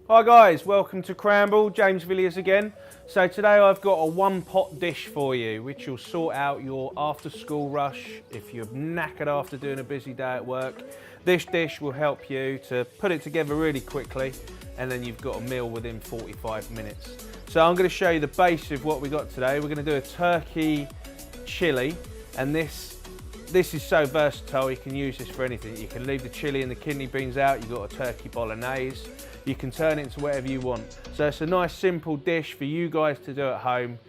Hi guys, welcome to Cramble, James Villiers again. So today I've got a one pot dish for you which will sort out your after school rush. If you're knackered after doing a busy day at work, this dish will help you to put it together really quickly and then you've got a meal within 45 minutes. So I'm going to show you the base of what we got today. We're going to do a turkey chili, and this is so versatile, you can use this for anything. You can leave the chili and the kidney beans out, you've got a turkey bolognese. You can turn it into whatever you want. So it's a nice simple dish for you guys to do at home,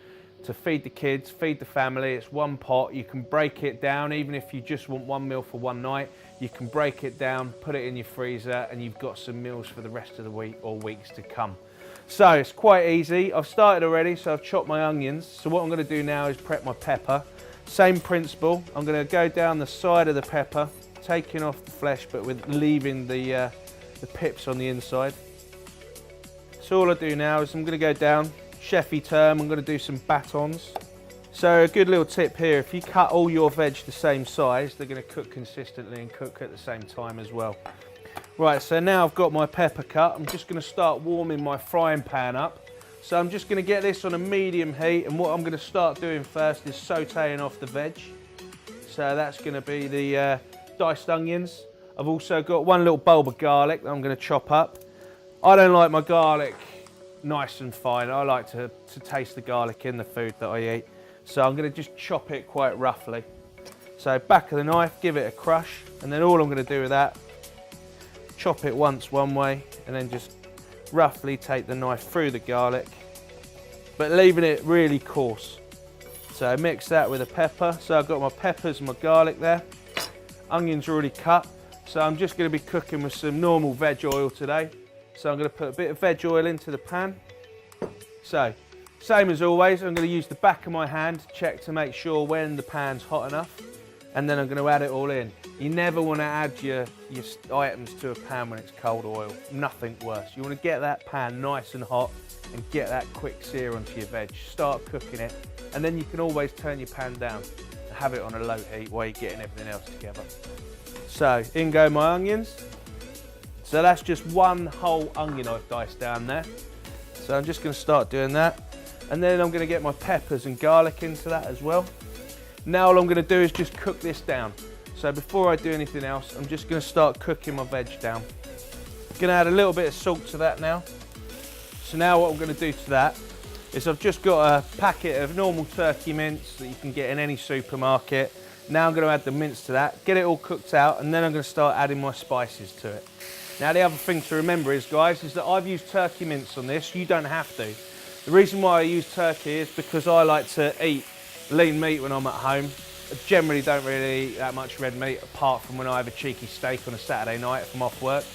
to feed the kids, feed the family. It's one pot, you can break it down, even if you just want one meal for one night, you can break it down, put it in your freezer, and you've got some meals for the rest of the week or weeks to come. So it's quite easy. I've started already, so I've chopped my onions. So what I'm gonna do now is prep my pepper. Same principle, I'm gonna go down the side of the pepper, taking off the flesh, but with leaving the pips on the inside. So all I do now is I'm going to go down, chefy term, I'm going to do some batons. So a good little tip here, if you cut all your veg the same size, they're going to cook consistently and cook at the same time as well. Right, so now I've got my pepper cut, I'm just going to start warming my frying pan up. So I'm just going to get this on a medium heat, and what I'm going to start doing first is sauteing off the veg. So that's going to be the diced onions. I've also got one little bulb of garlic that I'm going to chop up. I don't like my garlic nice and fine. I like to taste the garlic in the food that I eat. So I'm going to just chop it quite roughly. So back of the knife, give it a crush, and then all I'm going to do with that, chop it once one way, and then just roughly take the knife through the garlic, but leaving it really coarse. So mix that with the pepper. So I've got my peppers and my garlic there. Onions are already cut. So I'm just going to be cooking with some normal veg oil today. So I'm going to put a bit of veg oil into the pan. So, same as always, I'm going to use the back of my hand to check to make sure when the pan's hot enough. And then I'm going to add it all in. You never want to add your items to a pan when it's cold oil. Nothing worse. You want to get that pan nice and hot and get that quick sear onto your veg. Start cooking it, and then you can always turn your pan down and have it on a low heat while you're getting everything else together. So, in go my onions. So that's just one whole onion I've diced down there. So I'm just going to start doing that. And then I'm going to get my peppers and garlic into that as well. Now all I'm going to do is just cook this down. So before I do anything else, I'm just going to start cooking my veg down. I'm going to add a little bit of salt to that now. So now what I'm going to do to that is I've just got a packet of normal turkey mince that you can get in any supermarket. Now I'm going to add the mince to that, get it all cooked out, and then I'm going to start adding my spices to it. Now the other thing to remember is, guys, is that I've used turkey mince on this. You don't have to. The reason why I use turkey is because I like to eat lean meat when I'm at home. I generally don't really eat that much red meat, apart from when I have a cheeky steak on a Saturday night if I'm off work.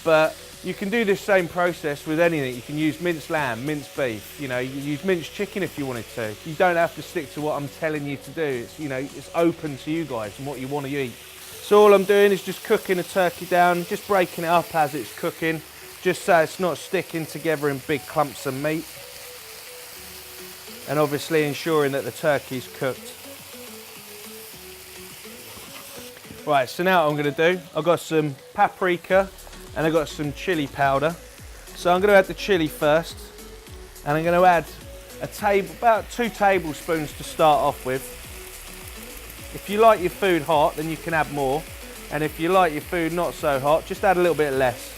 But you can do this same process with anything. You can use minced lamb, minced beef, you use minced chicken if you wanted to. You don't have to stick to what I'm telling you to do. It's, it's open to you guys and what you want to eat. So all I'm doing is just cooking the turkey down, just breaking it up as it's cooking, just so it's not sticking together in big clumps of meat. And obviously ensuring that the turkey's cooked. Right, so now what I'm going to do, I've got some paprika and I've got some chili powder. So I'm going to add the chili first, and I'm going to add about 2 tablespoons to start off with. If you like your food hot, then you can add more. And if you like your food not so hot, just add a little bit less.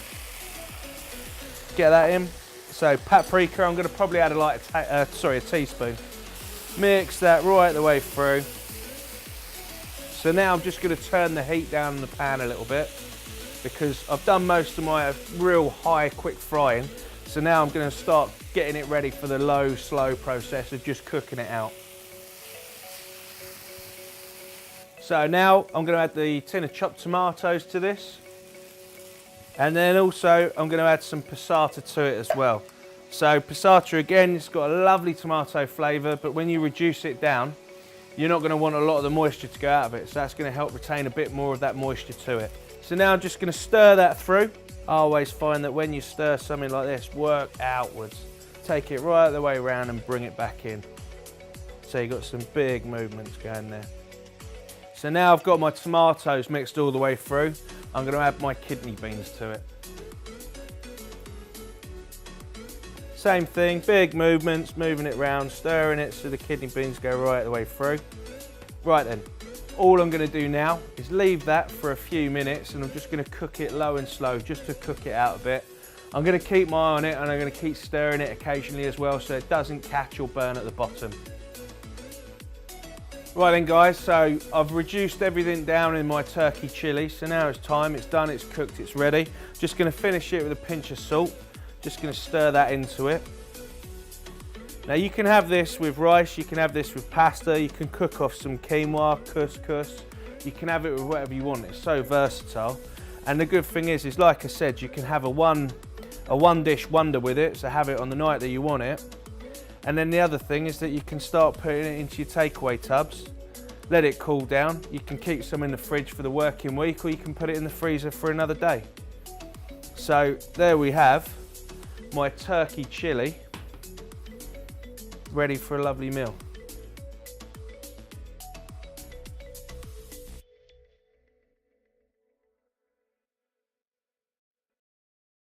Get that in. So paprika, I'm going to probably add a teaspoon. Mix that right the way through. So now I'm just going to turn the heat down in the pan a little bit, because I've done most of my real high quick frying. So now I'm going to start getting it ready for the low, slow process of just cooking it out. So now I'm going to add the tin of chopped tomatoes to this. And then also I'm going to add some passata to it as well. So passata, again, it's got a lovely tomato flavour, but when you reduce it down, you're not going to want a lot of the moisture to go out of it. So that's going to help retain a bit more of that moisture to it. So now I'm just going to stir that through. I always find that when you stir something like this, work outwards. Take it right the way around and bring it back in. So you've got some big movements going there. So now I've got my tomatoes mixed all the way through. I'm going to add my kidney beans to it. Same thing, big movements, moving it round, stirring it so the kidney beans go right the way through. Right then, all I'm going to do now is leave that for a few minutes, and I'm just going to cook it low and slow just to cook it out a bit. I'm going to keep my eye on it, and I'm going to keep stirring it occasionally as well so it doesn't catch or burn at the bottom. Right then guys, so I've reduced everything down in my turkey chilli, so now it's time, it's done, it's cooked, it's ready. Just going to finish it with a pinch of salt, just going to stir that into it. Now you can have this with rice, you can have this with pasta, you can cook off some quinoa, couscous, you can have it with whatever you want, it's so versatile. And the good thing is like I said, you can have a one dish wonder with it, so have it on the night that you want it. And then the other thing is that you can start putting it into your takeaway tubs, let it cool down. You can keep some in the fridge for the working week, or you can put it in the freezer for another day. So there we have my turkey chilli, ready for a lovely meal.